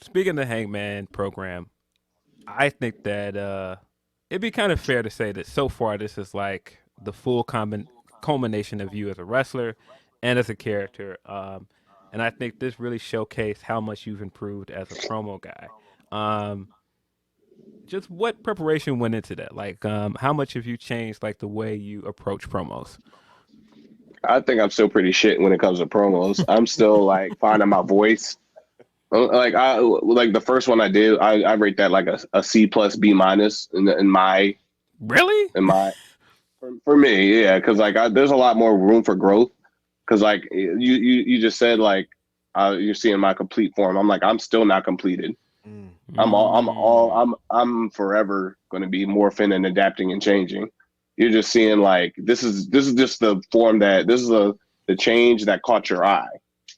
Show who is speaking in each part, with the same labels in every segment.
Speaker 1: speaking of the Hangman program, I think that it'd be kind of fair to say that so far this is like the full culmination of you as a wrestler and as a character. And I think this really showcased how much you've improved as a promo guy. Um, just what preparation went into that? Like, how much have you changed, like the way you approach promos?
Speaker 2: I think I'm still pretty shit when it comes to promos. I'm still like finding my voice. Like the first one I did, I rate that like a C plus B minus in my
Speaker 1: Really?
Speaker 2: in my for me, yeah, because there's a lot more room for growth. Because like you just said like you're seeing my complete form. I'm like I'm still not completed.
Speaker 3: Mm.
Speaker 2: I'm forever going to be morphing and adapting and changing. You're just seeing like this is just the form that this is the change that caught your eye.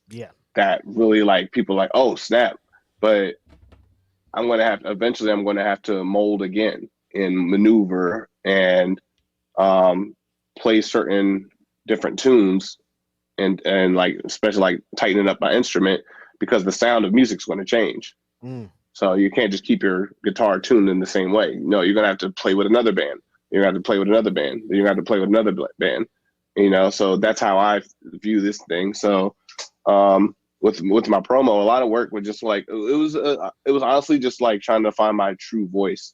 Speaker 3: Yeah.
Speaker 2: That really like people like, oh snap. But I'm going to have to mold again and maneuver and play certain different tunes and like especially like tightening up my instrument because the sound of music's going to change.
Speaker 3: Mm.
Speaker 2: So you can't just keep your guitar tuned in the same way. No, you're going to have to play with another band. You're going to have to play with another band. You're going to have to play with another band. So that's how I view this thing. So with my promo, a lot of work was just like it was honestly just like trying to find my true voice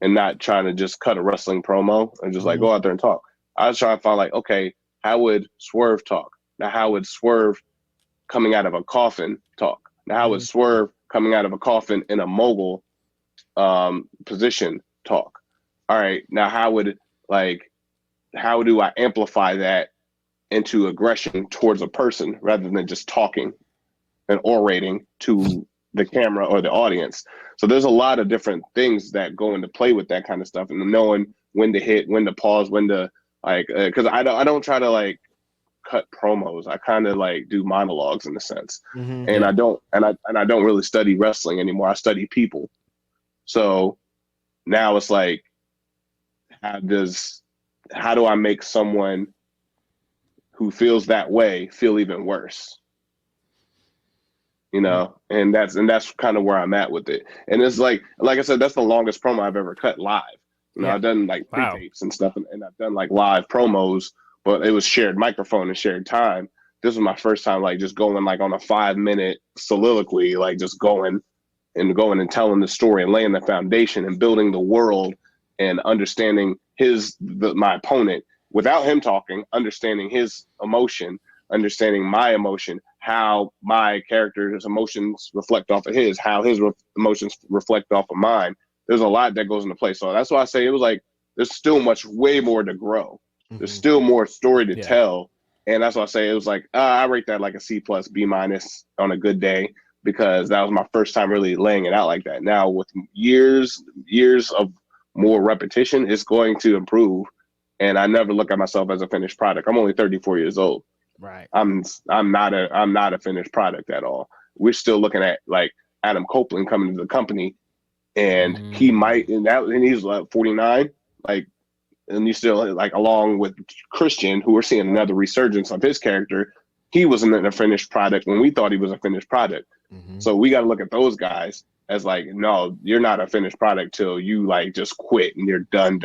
Speaker 2: and not trying to just cut a wrestling promo and just like go out there and talk. I was trying to find like, okay, how would Swerve talk? Now, how would Swerve coming out of a coffin talk? Now, how would Swerve coming out of a coffin in a mogul position talk? All right, now how do I amplify that into aggression towards a person rather than just talking and orating to the camera or the audience? So there's a lot of different things that go into play with that kind of stuff, and knowing when to hit, when to pause, when to like, because I don't try to like cut promos. I kind of like do monologues in a sense, and I don't really study wrestling anymore. I study people. So now it's like, how do I make someone who feels that way feel even worse? And that's kind of where I'm at with it. And it's like I said, that's the longest promo I've ever cut live. I've done like pre-tapes and stuff, and I've done like live promos, but it was shared microphone and shared time. This was my first time like just going like on a 5-minute soliloquy, like just going and telling the story and laying the foundation and building the world and understanding my opponent without him talking, understanding his emotion, understanding my emotion, how my character's emotions reflect off of his, how his emotions reflect off of mine. There's a lot that goes into play. So that's why I say it was like, there's still way more to grow. There's still more story to tell. And that's why I say it was like, I rate that like a C plus B minus on a good day, because that was my first time really laying it out like that. Now with years of more repetition, it's going to improve. And I never look at myself as a finished product. I'm only 34 years old.
Speaker 3: Right.
Speaker 2: I'm not a finished product at all. We're still looking at like Adam Copeland coming to the company, and he might, and he's like 49, like, and you still like along with Christian, who we're seeing another resurgence of his character. He wasn't a finished product when we thought he was a finished product. So we got to look at those guys as like, no, you're not a finished product till you like just quit and you're done.